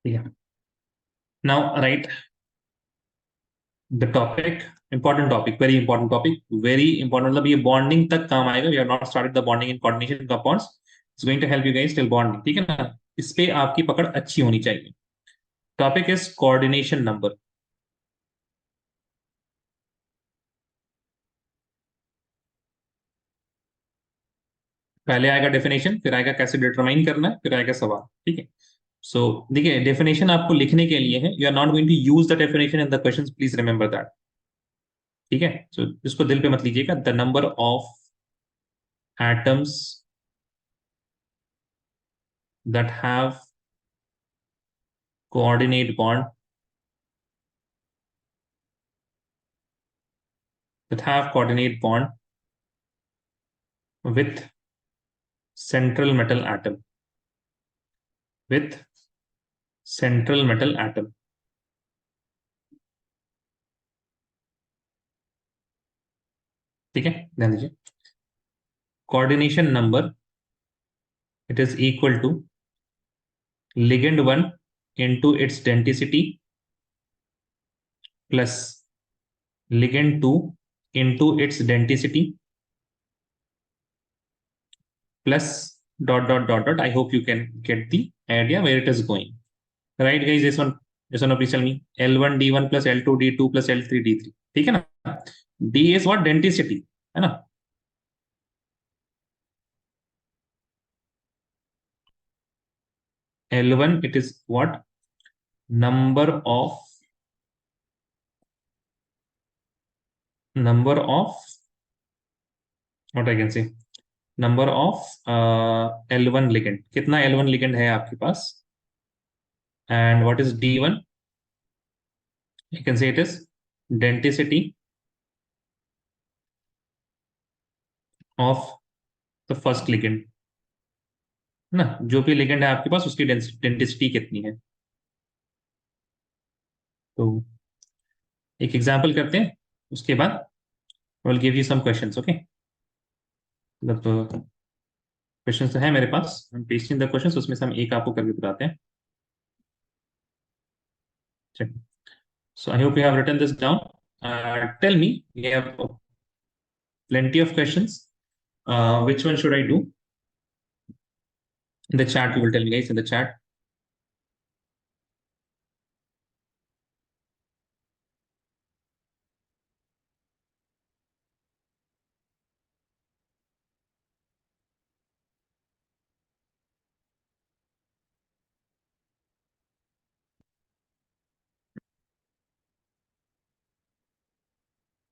ठीक है, now write the topic, important topic, very important topic, very important, मतलब ये बॉन्डिंग तक काम आएगा। We have not started the bonding in coordination compounds, it's going to help you guys till bonding. ठीक है ना, इस पे आपकी पकड़ अच्छी होनी चाहिए। Topic is coordination number. पहले आएगा डेफिनेशन, फिर आएगा कैसे डिटरमाइन करना है, फिर आएगा सवाल। ठीक है, सो देखिए डेफिनेशन आपको लिखने के लिए है, you are not going to use the definition in the questions, please remember that. ठीक है, सो इसको दिल पे मत लीजिएगा। The number of atoms that have coordinate bond, that have coordinate bond with central metal atom, with central metal atom। ठीक है, ध्यान दीजिए, coordination number it is equal to ligand 1 into its density plus ligand 2 into its density plus dot dot dot dot। I hope you can get the idea where it is going. Right guys, this one please tell me, L1 D1 plus L2 D2 plus L3 D3। ठीक है ना, D is what? Density, है ना। L1 it is what? Number of what I can say, number of L1 ligand, कितना L1 ligand है आपके पास, and what is D1? You can say it is density of the first ligand, है ना, जो भी ligand है आपके पास उसकी डेंसिटी कितनी है। तो एक एग्जांपल करते हैं, उसके बाद I will give you some questions. Okay, मतलब क्वेश्चंस तो है मेरे पास, हम पेस्टिंग द क्वेश्चंस, उसमें से हम एक आपको करके बताते हैं। चलिए, so I hope you have written this down. Tell me, we have plenty of questions. Which one should I do? In the chat, you will tell me guys in the chat.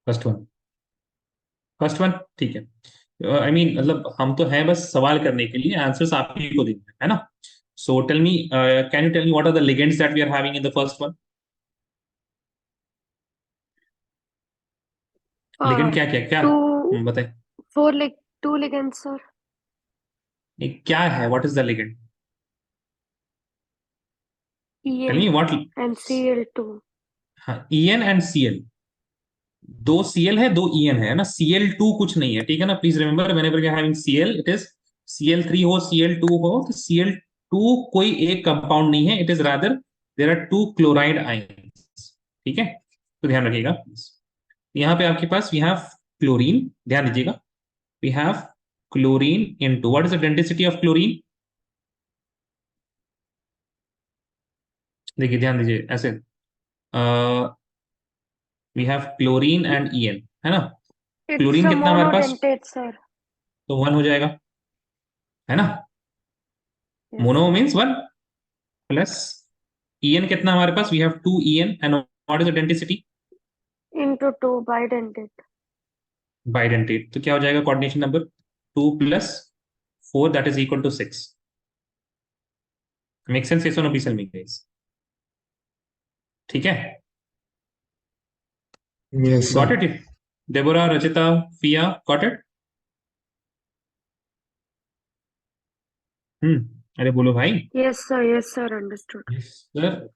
First one ठीक है। I mean मतलब हम तो हैं बस सवाल करने के लिए, आंसर्स आप ही को देंगे, है ना? So tell me, can you tell me what are the ligands that we are having in the first one? Ligand क्या क्या क्या Two, बताए। four, like two ligands, sir. क्या है, what is the ligand? Tell me En what. and Cl2. हाँ, EN and Cl। दो Cl है, दो EN है ना? Cl2 कुछ नहीं है, ठीक है ना? Please remember, whenever you are having Cl it is Cl3 हो, Cl2 हो, तो Cl2 कोई एक कंपाउंड नहीं है, it is rather there are two chloride ions, ठीक है? तो ध्यान रखिएगा। यहाँ पे आपके पास वी हैव क्लोरीन, ध्यान दीजिएगा, we have chlorine into, what is the density of chlorine? देखिए ध्यान दीजिए ऐसे, we have chlorine and EN, है ना? It's क्लोरीन a कितना हमारे पास? monodentate, sir. तो वन हो जाएगा, है ना? Yes, mono sir. Means one, plus EN कितना हमारे पास? We have two EN and what is the density? Into two bidentate. Bidentate, तो क्या हो जाएगा coordination number? 2 + 4 that is equal to 6। Make sense? yes or no, please tell me guys। ठीक है, Yes, got sir. It? Deborah, Rachita, फिया, got it? अरे बोलो भाई। Yes, sir. Yes, sir. Understood. Yes sir.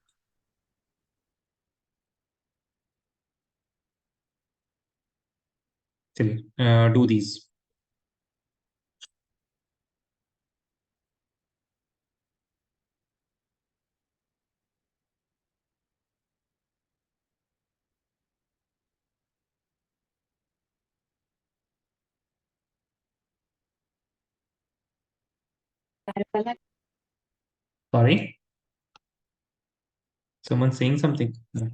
चलिए do these. Sorry, someone saying something? No.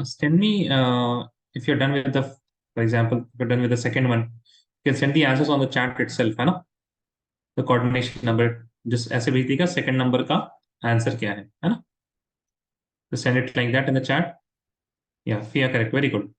Send me, if you're done with the, for example, if you're done with the second one, you can send the answers on the chat itself, है ना? The coordination number, just ऐसे भेज दीजिएगा second number का answer क्या है ना? तो send it like that in the chat. Yeah, Fia, correct, very good.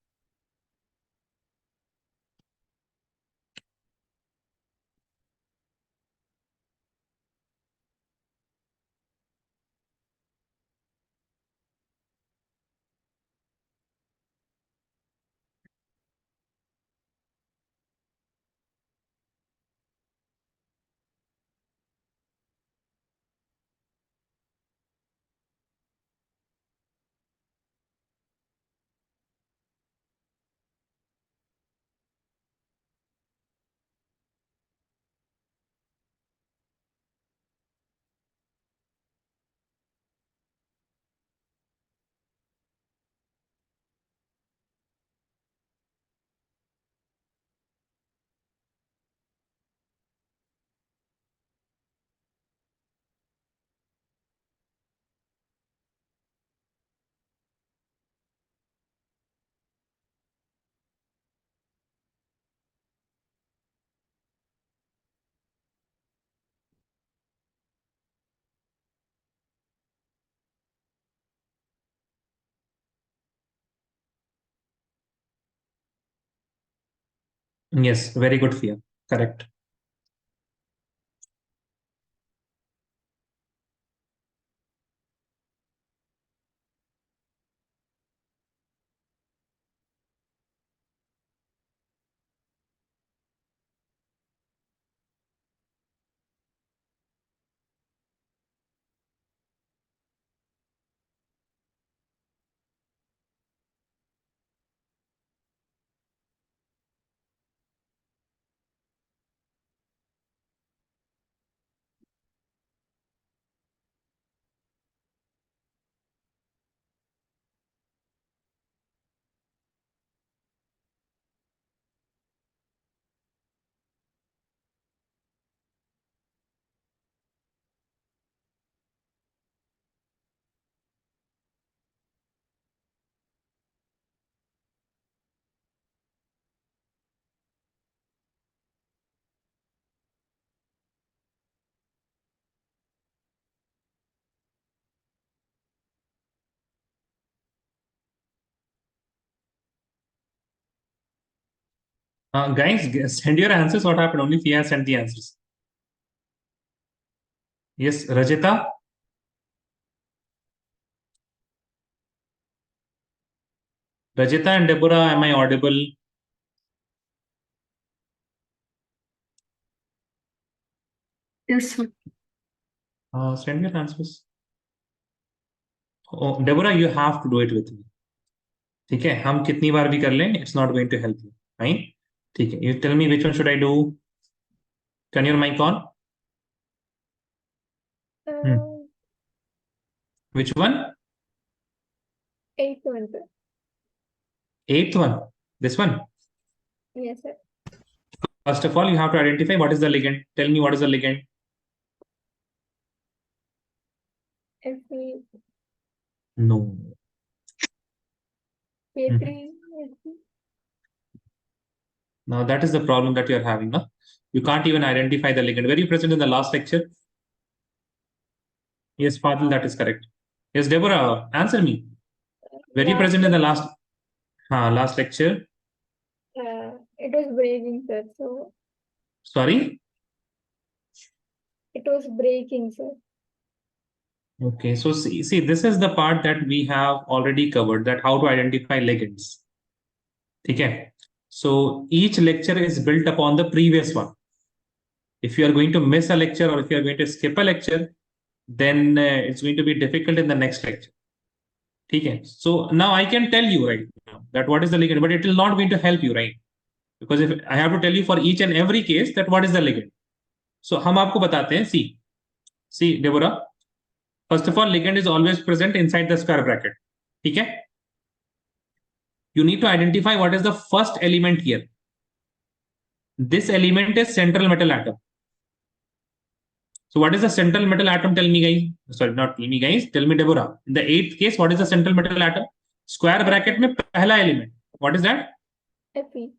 Yes, very good, Fia. Correct. Guys, send your answers. What happened? Only Fia sent the answers. Yes, Rajita. Rajita and Deborah, am I audible? Yes, sir. Send your answers. Oh, Deborah, you have to do it with me. ठीक है, हम कितनी बार भी कर लें, it's not going to help you. Fine? ठीक है, you tell me which one should I do? Turn your mic on. Which one? Eighth one, sir. Eighth one. This one. Yes, sir. First of all, you have to identify what is the ligand. Tell me what is the ligand. Fe, No. Fe3, Now that is the problem that you are having. No? You can't even identify the ligand. Were you present in the last lecture? Yes, Fadil, that is correct. Yes, Deborah, answer me. Were you present in the last lecture? it was breaking, sir. So Sorry? it was breaking, sir. Okay, so see, this is the part that we have already covered, that how to identify ligands. Okay, so each lecture is built upon the previous one. If you are going to miss a lecture or if you are going to skip a lecture, then it's going to be difficult in the next lecture. Okay, so now I can tell you right now that what is the ligand, but it will not going to help you, right? Because if I have to tell you for each and every case that what is the ligand. So हम आपको बताते हैं, see Deborah. First of all, ligand is always present inside the square bracket. Okay? You need to identify what is the first element here. This element is central metal atom. So what is the central metal atom? Tell me, guys. Sorry, not tell me, guys. Tell me, Deborah. In the eighth case, what is the central metal atom? Square bracket में पहला element. What is that? Fe.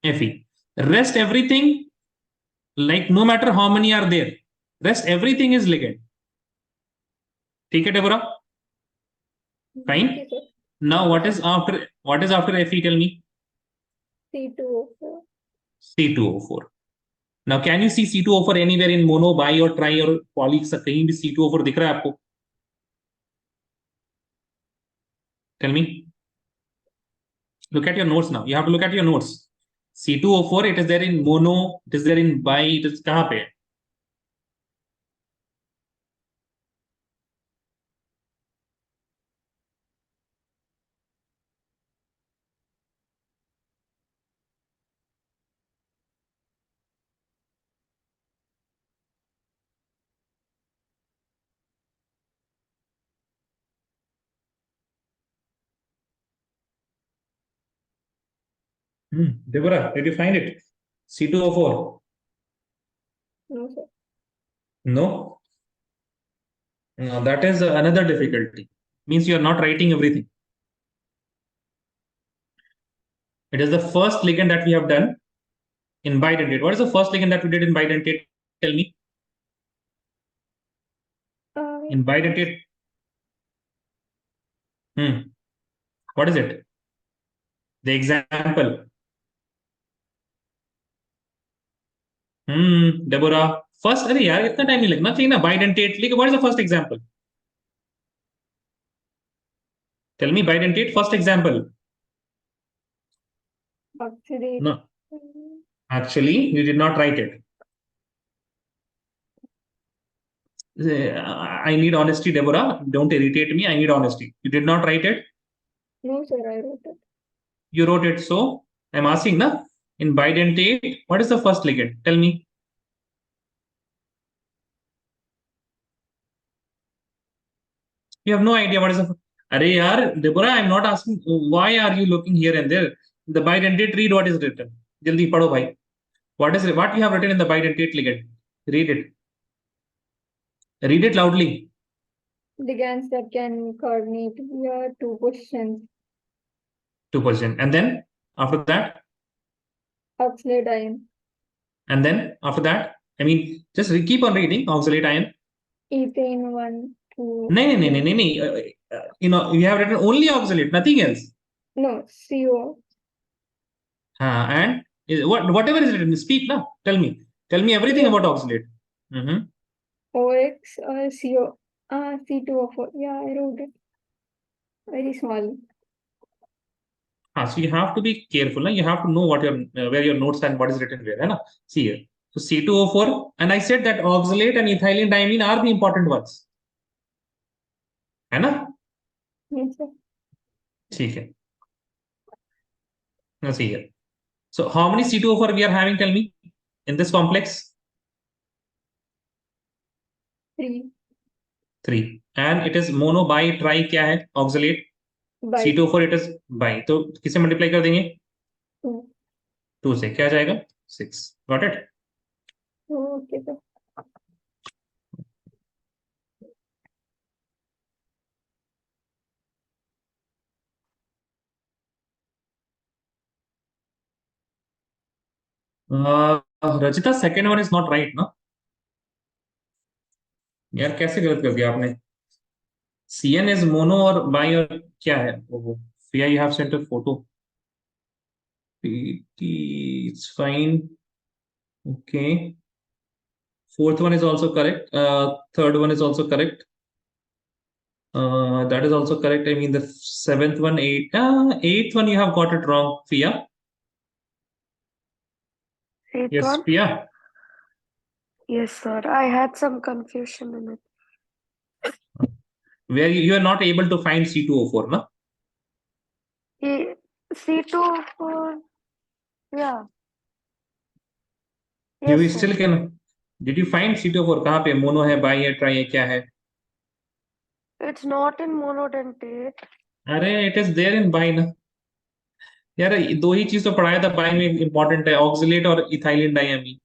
Fe. Rest everything, like no matter how many are there, rest everything is ligand. ठीक है, Deborah? Fine. Okay, sir. Now what is after Fe? Tell me. C2O4. C2O4. Now can you see C2O4 anywhere in mono, bi or tri or poly? कहीं भी C2O4 दिख रहा है आपको? Tell me. Look at your notes now. You have to look at your notes. C2O4, it is there in mono, it is there in bi, it is कहाँ पे है? Deborah, did you find it? C2O4? No, sir. No? No, that is another difficulty. Means you are not writing everything. It is the first ligand that we have done in bidentate. What is the first ligand that we did in bidentate? Tell me. In bidentate. What is it? The example. Deborah first, अरे यार इतना time नहीं लगना चाहिए ना, bidentate लिख, what is the first example, tell me bidentate first example. Oxidate. No, actually you did not write it. I need honesty, Deborah. Don't irritate me. I need honesty. You did not write it. No, sir, I wrote it. You wrote it. So I'm asking, na, in bidentate, what is the first ligand? Tell me. You have no idea what is the. Arey yaar, Deborah, I'm not asking. Why are you looking here and there? The bidentate, read what is written. Jaldi padho, bhai. What you have written in the bidentate ligand? Read it. Read it loudly. Ligands that can coordinate via two positions. 2%. And then after that, Oxalate ion. and then after that, I mean, just keep on reading. Oxalate ion. Ethane 1, 2. No. You know, you have written only oxalate, nothing else. No, CO. And whatever is written, speak now. Tell me everything about oxalate. OX or CO. C2O4. Yeah, I wrote it. Very small. So you have to be careful. You have to know what your where your notes and what is written where. Hai na? See here. So C2O4, and I said that oxalate and ethylene diamine are the important ones. है ना? Yes, sir. ठीक है. Now see here. So how many C2O4 we are having? Tell me in this complex. 3. 3. And it is mono, bi, tri क्या है? Oxalate. By C2O4 it is bi. तो किसे multiply कर देंगे? 2. 2 से क्या जाएगा? 6. Got it? Okay, sir. Rajita, second one is not right, ना? यार कैसे गलत कर दिया आपने? CN is mono और bi और क्या है? वो Priya, you have sent a photo. It's fine. Okay. Fourth one is also correct. Third one is also correct. That is also correct. I mean the seventh one, eighth one you have got it wrong, Priya. Eighth Yes, one? Priya. Yes, sir. I had some confusion in it. Where you are not able to find C2O4, no? C2 for, yeah. You Yes, still sir. can. Did you find C2O4? कहाँ पे? Mono है, bi है, tri है, क्या है? It's not in monodentate. अरे it is there in bi ना. यार दो ही चीज तो पढ़ाया था बाई में, इंपॉर्टेंट है ऑक्सिलेट और इथाइलिन डायमीन.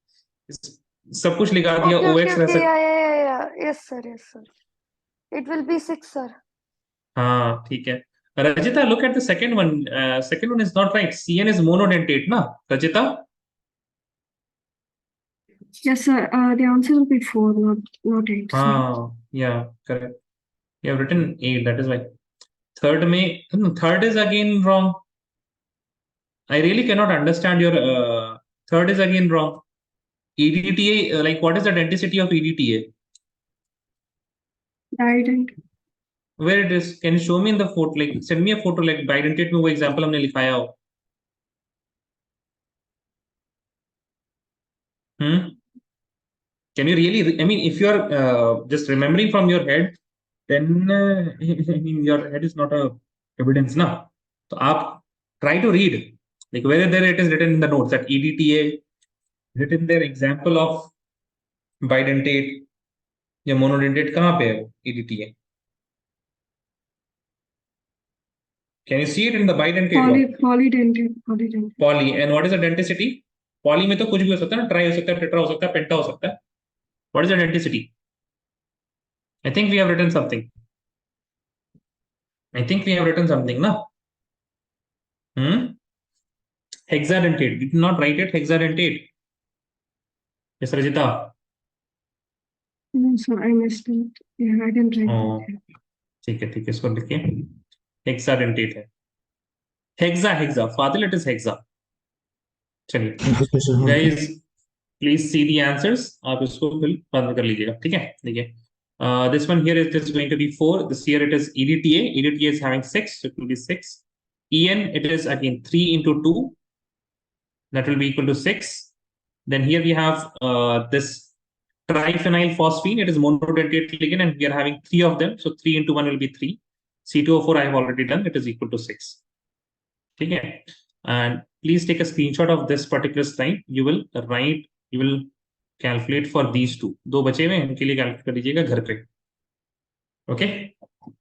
सब कुछ लिखा दिया. Okay, OX रह सकता. yeah. Yes, sir. It will be 6, sir. हाँ ठीक है. Rajita, look at the second one. Second one is not right. CN is monodentate, ना Rajita? Yes, sir. The answer will be 4, not 8. हाँ, yeah, correct. You have written 8. That is why. Third is again wrong. I really cannot understand your third is again wrong. EDTA, like what is the denticity of EDTA? Didentate. Where it is? Can you show me in the photo? Like send me a photo. Like bidentate में वो example हमने लिखाया हो. Can you really? I mean, if you are just remembering from your head, then I mean your head is not a evidence, na. So आप try to read. Like whether there it is written in the notes that EDTA written there example of bidentate या monodentate कहाँ पे है वो EDTA? Can you see it in the bidentate? Polydentate. Poly. And what is the denticity? Poly में तो कुछ भी हो सकता है ना, ट्राई हो सकता है, टेट्रा हो सकता है, पेंटा हो सकता है. What is the denticity? I think we have written something. Na? Hexadentate. Did not write it. Hexadentate. Yes, Rajita. No, sir, I missed it. Yeah, I didn't write it. ठीक है इसको लिखिए. Hexadentate है. Hexa. Fadil, it is hexa. चलिए. Okay, sir. Guys, please see the answers, आप इसको फिर बंद कर लीजिएगा, ठीक है। देखिए this one here it is going to be 4. This here it is EDTA is having 6, so it will be 6. EN it is again 3 into 2, that will be equal to 6. Then here we have this triphenyl phosphine, it is monodentate ligand and we are having 3 of them, so 3 into 1 will be 3. C2O4 I have already done, it is equal to 6. ठीक है, and please take a screenshot of this particular slide. You will calculate for these two. दो बचे हुए हैं, इनके लिए calculate कर लीजिएगा घर पे. Okay.